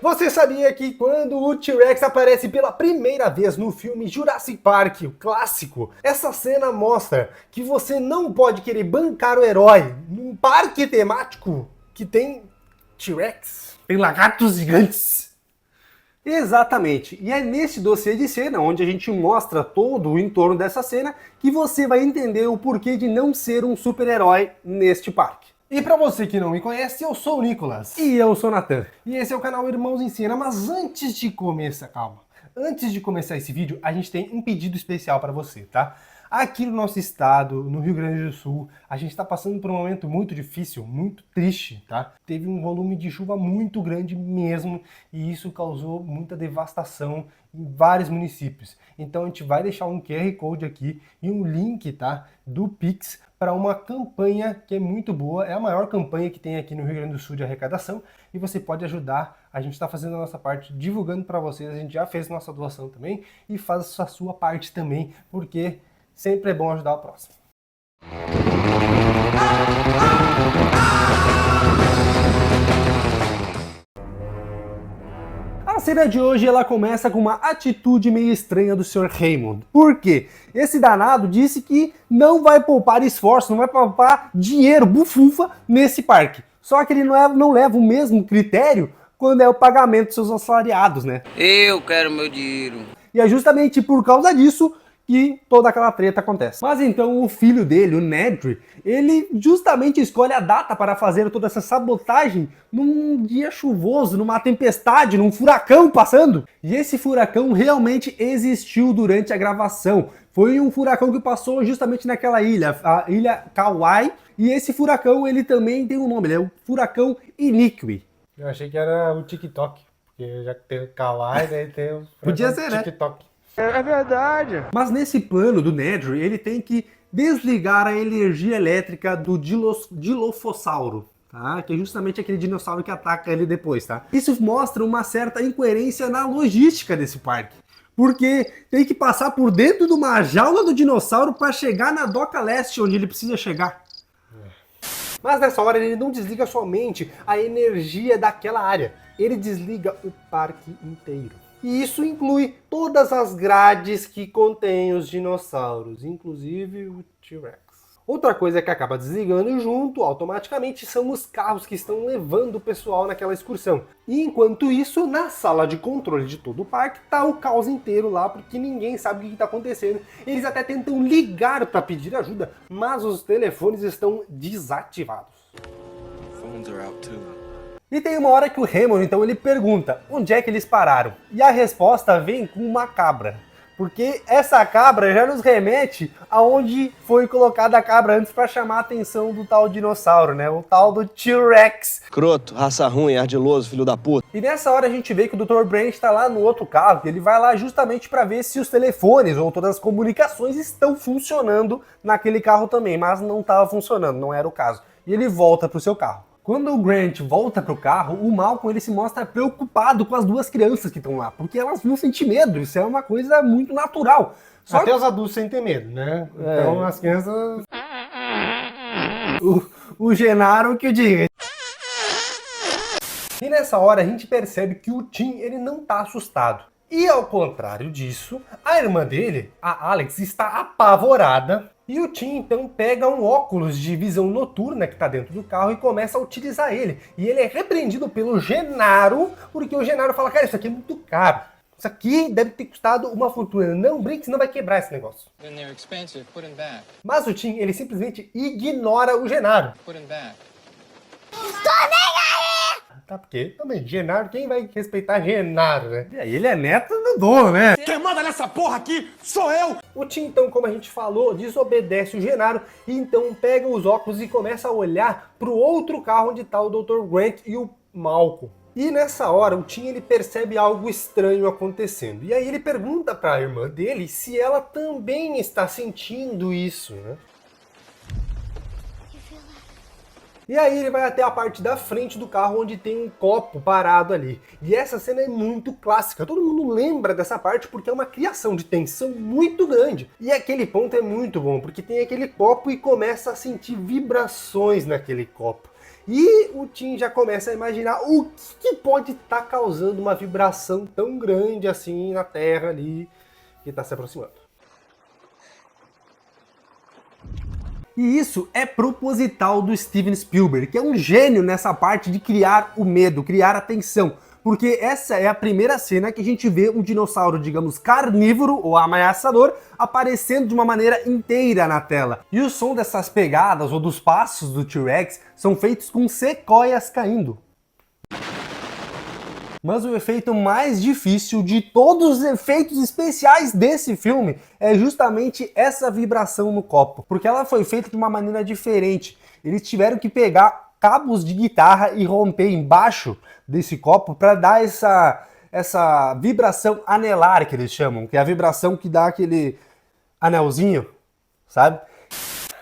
Você sabia que quando o T-Rex aparece pela primeira vez no filme Jurassic Park, o clássico, essa cena mostra que você não pode querer bancar o herói num parque temático que tem T-Rex, tem lagartos gigantes. Exatamente, e é nesse dossiê de cena, onde a gente mostra todo o entorno dessa cena, que você vai entender o porquê de não ser um super-herói neste parque. E pra você que não me conhece, eu sou o Nicolas. E eu sou o Natan. E esse é o canal Irmãos Ensina, mas antes de começar, calma. Antes de começar esse vídeo, a gente tem um pedido especial para você, tá? Aqui no nosso estado, no Rio Grande do Sul, a gente está passando por um momento muito difícil, muito triste, tá? Teve um volume de chuva muito grande mesmo, e isso causou muita devastação em vários municípios. Então a gente vai deixar um QR Code aqui e um link, tá, do Pix para uma campanha que é muito boa, é a maior campanha que tem aqui no Rio Grande do Sul de arrecadação, e você pode ajudar. A gente está fazendo a nossa parte, divulgando para vocês, a gente já fez nossa doação também, e faz a sua parte também, porque sempre é bom ajudar o próximo. A cena de hoje ela começa com uma atitude meio estranha do Sr. Raymond. Por quê? Esse danado disse que não vai poupar esforço, não vai poupar dinheiro, bufunfa, nesse parque. Só que ele não leva o mesmo critério quando é o pagamento dos seus assalariados, né? Eu quero meu dinheiro. E é justamente por causa disso que toda aquela treta acontece. Mas então o filho dele, o Nedry, ele justamente escolhe a data para fazer toda essa sabotagem num dia chuvoso, numa tempestade, num furacão passando. E esse furacão realmente existiu durante a gravação. Foi um furacão que passou justamente naquela ilha, a ilha Kauai, e esse furacão ele também tem um nome, ele é o furacão Iniqui. Eu achei que era o TikTok, porque já que tem o Kawaii, daí tem o Podia ser, né? TikTok. É verdade. Mas nesse plano do Nedry, ele tem que desligar a energia elétrica do Dilophosauro, tá? Que é justamente aquele dinossauro que ataca ele depois, tá? Isso mostra uma certa incoerência na logística desse parque. Porque tem que passar por dentro de uma jaula do dinossauro para chegar na Doca Leste, onde ele precisa chegar. Mas nessa hora ele não desliga somente a energia daquela área, ele desliga o parque inteiro. E isso inclui todas as grades que contêm os dinossauros, inclusive o T-Rex. Outra coisa que acaba desligando junto, automaticamente, são os carros que estão levando o pessoal naquela excursão. E enquanto isso, na sala de controle de todo o parque, tá o caos inteiro lá, porque ninguém sabe o que está acontecendo. Eles até tentam ligar para pedir ajuda, mas os telefones estão desativados. Phones are out too. E tem uma hora que o Raymond, então, ele pergunta onde é que eles pararam. E a resposta vem com uma cabra. Porque essa cabra já nos remete aonde foi colocada a cabra antes para chamar a atenção do tal dinossauro, né? O tal do T-Rex. Croto, raça ruim, ardiloso, filho da puta. E nessa hora a gente vê que o Dr. Branch está lá no outro carro, que ele vai lá justamente para ver se os telefones ou todas as comunicações estão funcionando naquele carro também, mas não estava funcionando, não era o caso. E ele volta para o seu carro. Quando o Grant volta pro carro, o Malcolm ele se mostra preocupado com as duas crianças que estão lá, porque elas vão sentir medo, isso é uma coisa muito natural. Só Até que os adultos sentem medo, né? Então as crianças... o Genaro que eu diga. E nessa hora a gente percebe que o Tim ele não tá assustado. E ao contrário disso, a irmã dele, a Alex, está apavorada. E o Tim então pega um óculos de visão noturna que está dentro do carro e começa a utilizar ele. E ele é repreendido pelo Genaro, porque o Genaro fala, cara, isso aqui é muito caro. Isso aqui deve ter custado uma fortuna. Não brinque, senão vai quebrar esse negócio. Mas o Tim, ele simplesmente ignora o Genaro. Tá, porque também, Genaro, quem vai respeitar Genaro, né? E aí, ele é neto do dono, né? Quem manda nessa porra aqui sou eu! O Tim, então, como a gente falou, desobedece o Genaro e então pega os óculos e começa a olhar pro outro carro onde tá o Dr. Grant e o Malcolm. E nessa hora, o Tim ele percebe algo estranho acontecendo. E aí ele pergunta pra irmã dele se ela também está sentindo isso, né? E aí ele vai até a parte da frente do carro onde tem um copo parado ali. E essa cena é muito clássica, todo mundo lembra dessa parte porque é uma criação de tensão muito grande. E aquele ponto é muito bom, porque tem aquele copo e começa a sentir vibrações naquele copo. E o Tim já começa a imaginar o que pode estar causando uma vibração tão grande assim na Terra ali, que está se aproximando. E isso é proposital do Steven Spielberg, que é um gênio nessa parte de criar o medo, criar a tensão. Porque essa é a primeira cena que a gente vê um dinossauro, digamos, carnívoro ou ameaçador, aparecendo de uma maneira inteira na tela. E o som dessas pegadas ou dos passos do T-Rex são feitos com sequoias caindo. Mas o efeito mais difícil de todos os efeitos especiais desse filme é justamente essa vibração no copo, porque ela foi feita de uma maneira diferente. Eles tiveram que pegar cabos de guitarra e romper embaixo desse copo para dar essa vibração anelar que eles chamam, que é a vibração que dá aquele anelzinho, sabe?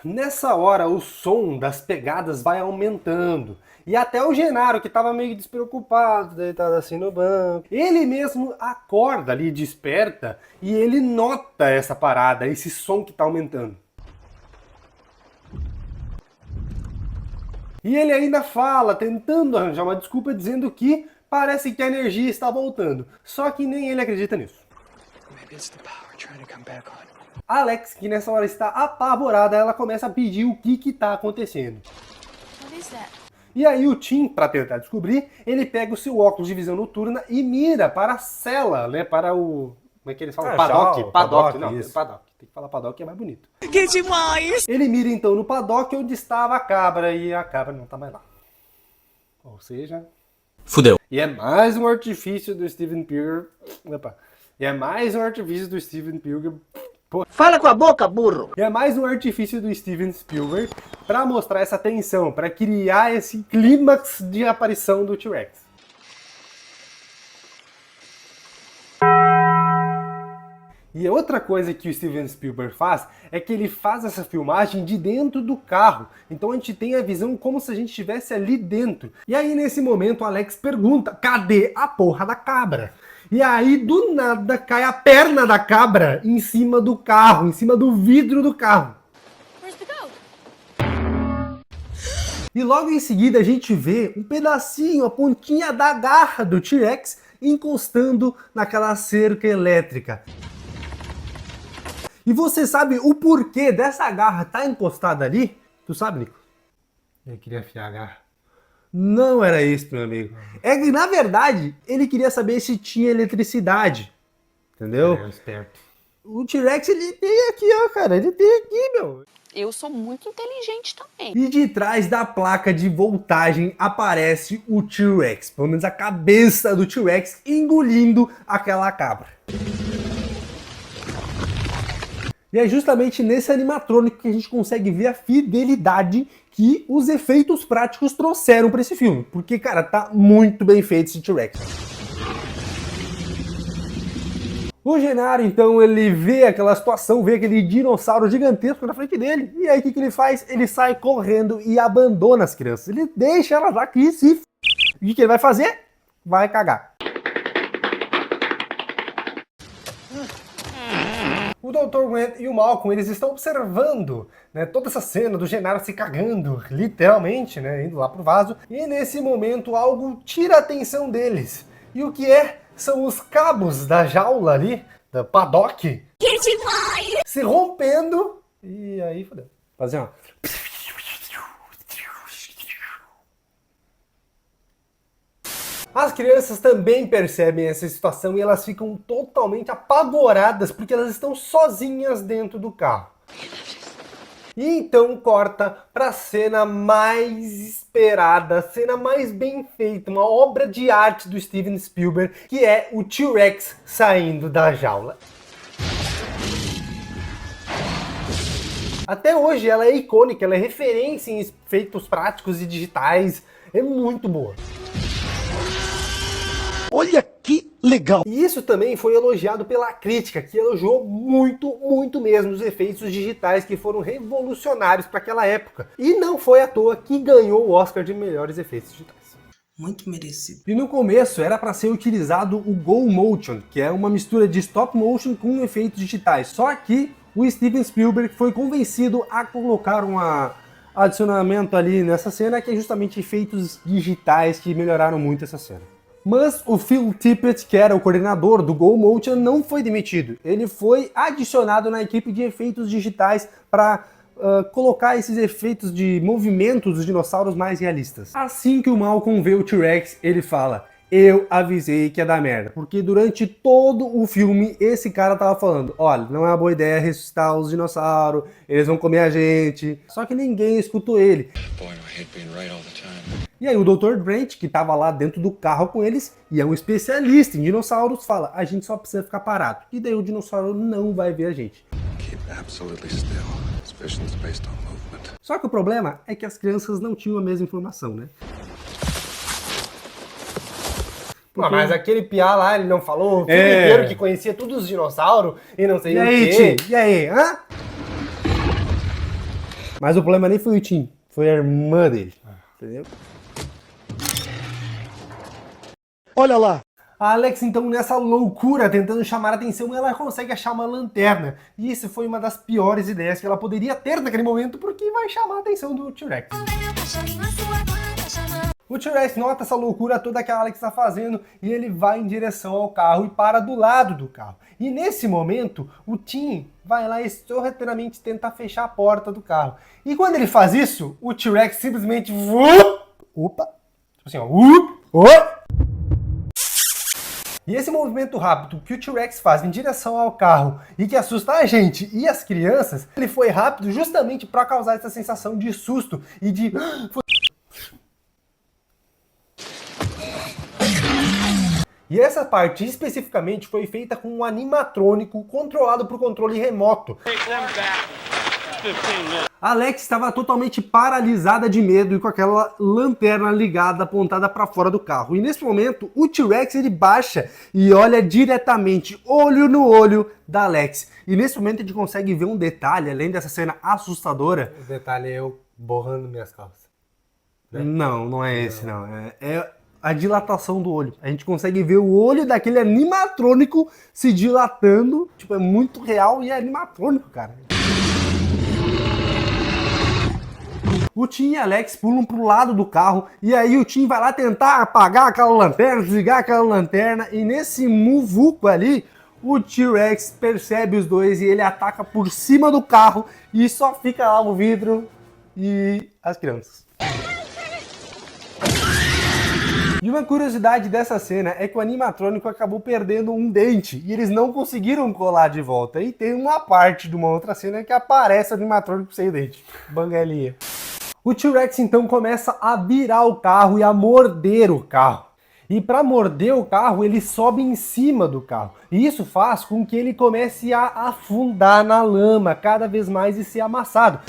Nessa hora o som das pegadas vai aumentando. E até o Genaro, que estava meio despreocupado, deitado assim no banco, ele mesmo acorda ali, desperta, e ele nota essa parada, esse som que está aumentando. E ele ainda fala, tentando arranjar uma desculpa, dizendo que parece que a energia está voltando. Só que nem ele acredita nisso. Alex, que nessa hora está apavorada, ela começa a pedir o que está acontecendo. E aí o Tim, para tentar descobrir, ele pega o seu óculos de visão noturna e mira para a cela, né? Para o... Como é que eles falam? Paddock. Paddock. Não, paddock. Tem que falar paddock, é mais bonito. Que demais! Ele mira então no paddock onde estava a cabra e a cabra não está mais lá. Ou seja... Fudeu. E é mais um artifício do Steven Spielberg... Opa. E é mais um artifício do Steven Spielberg... Fala com a boca, burro! E é mais um artifício do Steven Spielberg para mostrar essa tensão, para criar esse clímax de aparição do T-Rex. E outra coisa que o Steven Spielberg faz é que ele faz essa filmagem de dentro do carro. Então a gente tem a visão como se a gente estivesse ali dentro. E aí nesse momento o Alex pergunta, cadê a porra da cabra? E aí, do nada, cai a perna da cabra em cima do carro, em cima do vidro do carro. E logo em seguida a gente vê um pedacinho, a pontinha da garra do T-Rex encostando naquela cerca elétrica. E você sabe o porquê dessa garra estar encostada ali? Tu sabe, Nico? Ele queria afiar a garra. Não era isso, meu amigo. É que, na verdade, ele queria saber se tinha eletricidade. Entendeu? É esperto. O T-Rex, ele tem aqui, ó, cara. Ele tem aqui, meu. Eu sou muito inteligente também. E de trás da placa de voltagem aparece o T-Rex. Pelo menos a cabeça do T-Rex engolindo aquela cabra. E é justamente nesse animatrônico que a gente consegue ver a fidelidade que os efeitos práticos trouxeram para esse filme. Porque, cara, tá muito bem feito esse T-Rex. O Genaro, então, ele vê aquela situação, vê aquele dinossauro gigantesco na frente dele. E aí, o que ele faz? Ele sai correndo e abandona as crianças. Ele deixa elas aqui, se... E o que ele vai fazer? Vai cagar. O Dr. Grant e o Malcolm, eles estão observando, né, toda essa cena do Genaro se cagando, literalmente, né, indo lá pro vaso. E nesse momento algo tira a atenção deles. E o que é? São os cabos da jaula ali, da paddock, se rompendo. E aí, fodeu. Fazer uma... As crianças também percebem essa situação e elas ficam totalmente apavoradas porque elas estão sozinhas dentro do carro. E então corta para a cena mais esperada, a cena mais bem feita, uma obra de arte do Steven Spielberg, que é o T-Rex saindo da jaula. Até hoje ela é icônica, ela é referência em efeitos práticos e digitais, é muito boa. Olha que legal! E isso também foi elogiado pela crítica, que elogiou muito, muito mesmo os efeitos digitais que foram revolucionários para aquela época. E não foi à toa que ganhou o Oscar de melhores efeitos digitais. Muito merecido. E no começo era para ser utilizado o Go Motion, que é uma mistura de stop motion com efeitos digitais. Só que o Steven Spielberg foi convencido a colocar adicionamento ali nessa cena, que é justamente efeitos digitais que melhoraram muito essa cena. Mas o Phil Tippett, que era o coordenador do Go Motion, não foi demitido. Ele foi adicionado na equipe de efeitos digitais para colocar esses efeitos de movimentos dos dinossauros mais realistas. Assim que o Malcolm vê o T-Rex, ele fala: eu avisei que ia dar merda. Porque durante todo o filme, esse cara tava falando: olha, não é uma boa ideia ressuscitar os dinossauros, eles vão comer a gente. Só que ninguém escutou ele. E aí o Dr. Brent, que tava lá dentro do carro com eles, e é um especialista em dinossauros, fala: a gente só precisa ficar parado. E daí o dinossauro não vai ver a gente. Só que o problema é que as crianças não tinham a mesma informação, né? Porque... Mas aquele piá lá, ele não falou o filme inteiro que conhecia todos os dinossauros e não sei o quê. E aí, hã? Mas o problema nem foi o Tim, foi a irmã dele. Entendeu? Olha lá. A Alex, então, nessa loucura, tentando chamar a atenção, ela consegue achar uma lanterna. E isso foi uma das piores ideias que ela poderia ter naquele momento, porque vai chamar a atenção do T-Rex. O T-Rex nota essa loucura toda que a Alex está fazendo e ele vai em direção ao carro e para do lado do carro. E nesse momento, o Tim vai lá e sorrateiramente tenta fechar a porta do carro. E quando ele faz isso, o T-Rex simplesmente... Opa! Tipo assim, ó... E esse movimento rápido que o T-Rex faz em direção ao carro e que assusta a gente e as crianças, ele foi rápido justamente para causar essa sensação de susto e de... E essa parte especificamente foi feita com um animatrônico controlado por controle remoto. A Alex estava totalmente paralisada de medo e com aquela lanterna ligada, apontada para fora do carro. E nesse momento, o T-Rex ele baixa e olha diretamente, olho no olho da Alex. E nesse momento a gente consegue ver um detalhe, além dessa cena assustadora. O detalhe é eu borrando minhas calças. Né? Não é esse, não. É a dilatação do olho. A gente consegue ver o olho daquele animatrônico se dilatando. Tipo, é muito real e é animatrônico, cara. O Tim e a Alex pulam pro lado do carro e aí o Tim vai lá tentar apagar aquela lanterna, desligar aquela lanterna e nesse muvuco ali, o T-Rex percebe os dois e ele ataca por cima do carro e só fica lá o vidro e as crianças. E uma curiosidade dessa cena é que o animatrônico acabou perdendo um dente e eles não conseguiram colar de volta. E tem uma parte de uma outra cena que aparece o animatrônico sem dente. Bangalinha. O T-Rex então começa a virar o carro e a morder o carro. E para morder o carro, ele sobe em cima do carro. E isso faz com que ele comece a afundar na lama cada vez mais e ser amassado.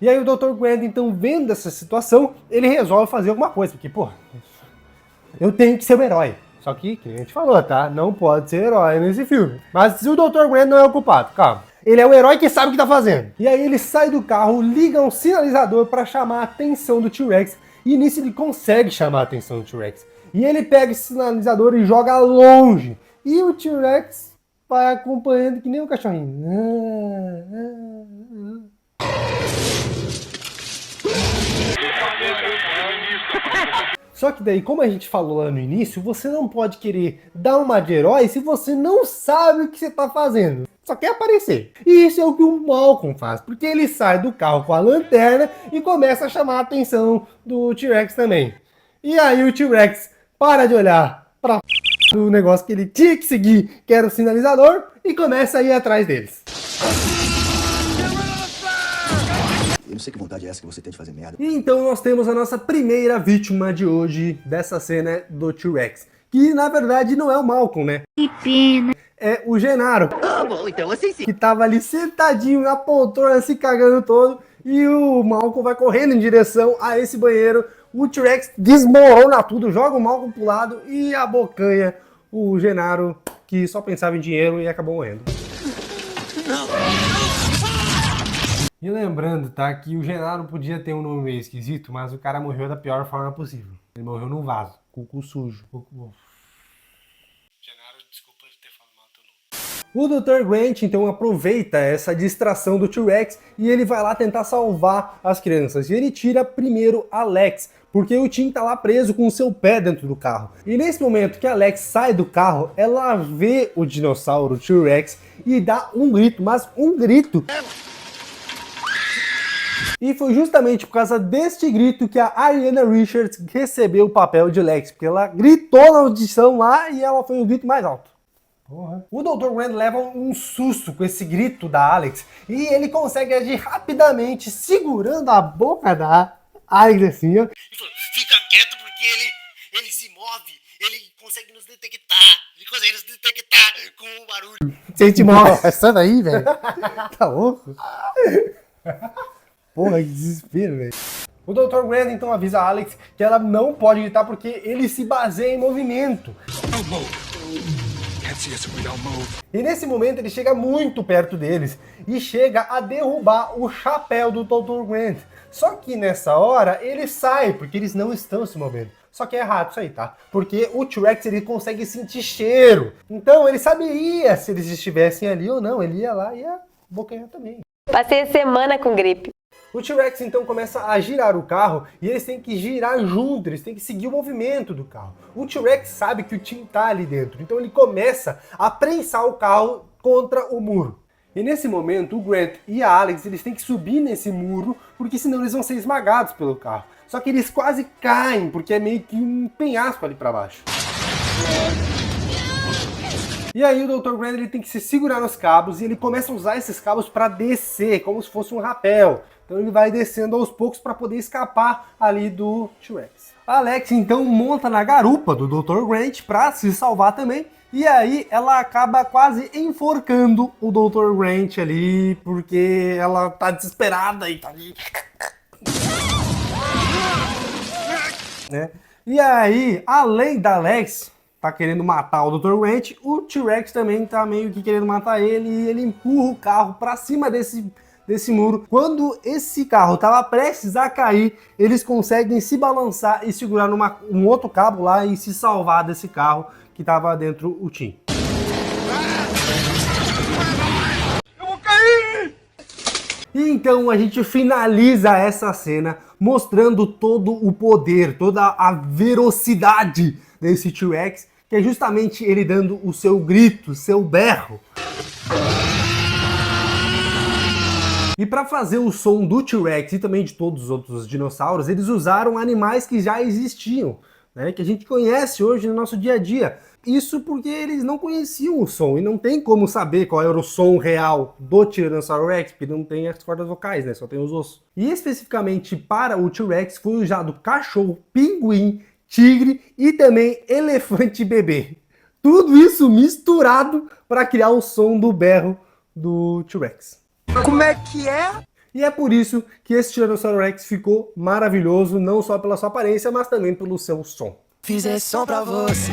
E aí o Dr. Grant, então, vendo essa situação, ele resolve fazer alguma coisa. Porque, pô, eu tenho que ser um herói. Só que a gente falou, tá? Não pode ser herói nesse filme. Mas o Dr. Grant não é o culpado, calma. Ele é o herói que sabe o que tá fazendo. E aí ele sai do carro, liga um sinalizador para chamar a atenção do T-Rex. E nisso ele consegue chamar a atenção do T-Rex. E ele pega esse sinalizador e joga longe. E o T-Rex vai acompanhando que nem um cachorrinho. Só que daí, como a gente falou lá no início, você não pode querer dar uma de herói se você não sabe o que você tá fazendo. Só quer aparecer. E isso é o que o Malcolm faz, porque ele sai do carro com a lanterna e começa a chamar a atenção do T-Rex também. E aí o T-Rex para de olhar para o negócio que ele tinha que seguir, que era o sinalizador, e começa a ir atrás deles. Eu não sei que vontade é essa que você tem de fazer merda. E então nós temos a nossa primeira vítima de hoje dessa cena do T-Rex. Que na verdade não é o Malcolm, né? Que pena. É o Genaro. Ah, bom, então assim sim. Que tava ali sentadinho na poltrona, se cagando todo. E o Malcolm vai correndo em direção a esse banheiro. O T-Rex desmorona tudo, joga o Malcolm pro lado e abocanha o Genaro, que só pensava em dinheiro e acabou morrendo. E lembrando, tá, que o Genaro podia ter um nome meio esquisito, mas o cara morreu da pior forma possível. Ele morreu num vaso, com o cu sujo. Genaro, desculpa de ter falado mal teu nome. O Dr. Grant então aproveita essa distração do T-Rex e ele vai lá tentar salvar as crianças. E ele tira primeiro Alex, porque o Tim tá lá preso com o seu pé dentro do carro. E nesse momento que a Alex sai do carro, ela vê o dinossauro T-Rex e dá um grito, mas um grito. E foi justamente por causa deste grito que a Ariana Richards recebeu o papel de Lex, porque ela gritou na audição lá e ela foi o grito mais alto. Porra. O Dr. Grant leva um susto com esse grito da Alex e ele consegue agir rapidamente, segurando a boca da Alex assim, ó. Fica quieto porque ele se move, ele consegue nos detectar com o barulho. Você te move. Essa daí, velho. Tá louco? Porra, que desespero, velho. O Dr. Grant então avisa a Alex que ela não pode gritar porque ele se baseia em movimento. E nesse momento ele chega muito perto deles e chega a derrubar o chapéu do Dr. Grant. Só que nessa hora ele sai, porque eles não estão se movendo. Só que é errado isso aí, tá? Porque o T-Rex ele consegue sentir cheiro. Então ele saberia se eles estivessem ali ou não. Ele ia lá e ia bocanhar também. Passei a semana com gripe. O T-Rex então começa a girar o carro e eles têm que girar junto, eles têm que seguir o movimento do carro. O T-Rex sabe que o Tim tá ali dentro, então ele começa a prensar o carro contra o muro. E nesse momento o Grant e a Alex eles têm que subir nesse muro, porque senão eles vão ser esmagados pelo carro. Só que eles quase caem, porque é meio que um penhasco ali pra baixo. E aí o Dr. Grant ele tem que se segurar nos cabos e ele começa a usar esses cabos para descer, como se fosse um rapel. Então ele vai descendo aos poucos para poder escapar ali do T-Rex. A Alex então monta na garupa do Dr. Grant para se salvar também. E aí ela acaba quase enforcando o Dr. Grant ali, porque ela tá desesperada e tá ali. Né? E aí, além da Alex tá querendo matar o Dr. Grant, o T-Rex também tá meio que querendo matar ele e ele empurra o carro para cima desse muro. Quando esse carro estava prestes a cair, eles conseguem se balançar e segurar um outro cabo lá e se salvar desse carro que estava dentro o Tim. Eu vou cair! E então a gente finaliza essa cena mostrando todo o poder, toda a velocidade desse T-Rex, que é justamente ele dando o seu grito, seu berro. E para fazer o som do T-Rex e também de todos os outros dinossauros, eles usaram animais que já existiam, né, que a gente conhece hoje no nosso dia a dia. Isso porque eles não conheciam o som e não tem como saber qual era o som real do Tiranossauro Rex, porque não tem as cordas vocais, né, só tem os ossos. E especificamente para o T-Rex foi usado cachorro, pinguim, tigre e também elefante bebê. Tudo isso misturado para criar o som do berro do T-Rex. Como é que é? E é por isso que esse Tiranossauro Rex ficou maravilhoso, não só pela sua aparência, mas também pelo seu som. Fiz esse som pra você.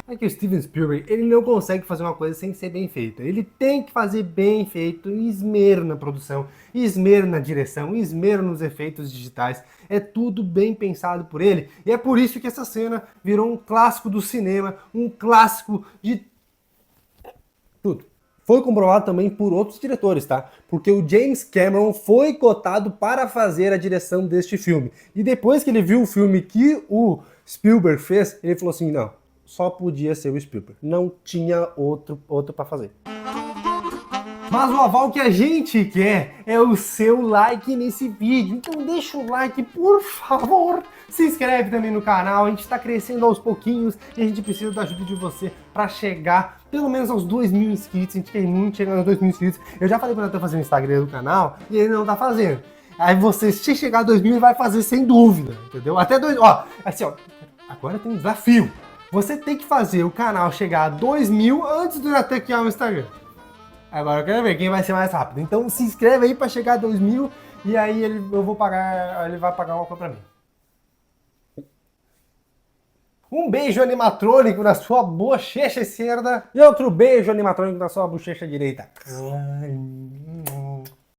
É que o Steven Spielberg, ele não consegue fazer uma coisa sem ser bem feito. Ele tem que fazer bem feito, esmero na produção, esmero na direção, esmero nos efeitos digitais. É tudo bem pensado por ele. E é por isso que essa cena virou um clássico do cinema, um clássico de tudo. Foi comprovado também por outros diretores, tá? Porque o James Cameron foi cotado para fazer a direção deste filme. E depois que ele viu o filme que o Spielberg fez, ele falou assim, não, só podia ser o Spielberg. Não tinha outro para fazer. Mas o aval que a gente quer é o seu like nesse vídeo. Então deixa o like, por favor. Se inscreve também no canal. A gente está crescendo aos pouquinhos e a gente precisa da ajuda de você para chegar pelo menos aos 2.000 inscritos. A gente quer muito chegar aos 2.000 inscritos. Eu já falei para ele estar fazendo o Instagram do canal e ele não tá fazendo. Aí você, se chegar a 2.000, vai fazer sem dúvida, entendeu? Até 2.000, ó, assim, ó, agora tem um desafio. Você tem que fazer o canal chegar a 2.000 antes de eu até criar o Instagram. Agora eu quero ver quem vai ser mais rápido. Então se inscreve aí para chegar a 2.000 e aí ele vai pagar uma coisa pra mim. Um beijo animatrônico na sua bochecha esquerda e outro beijo animatrônico na sua bochecha direita.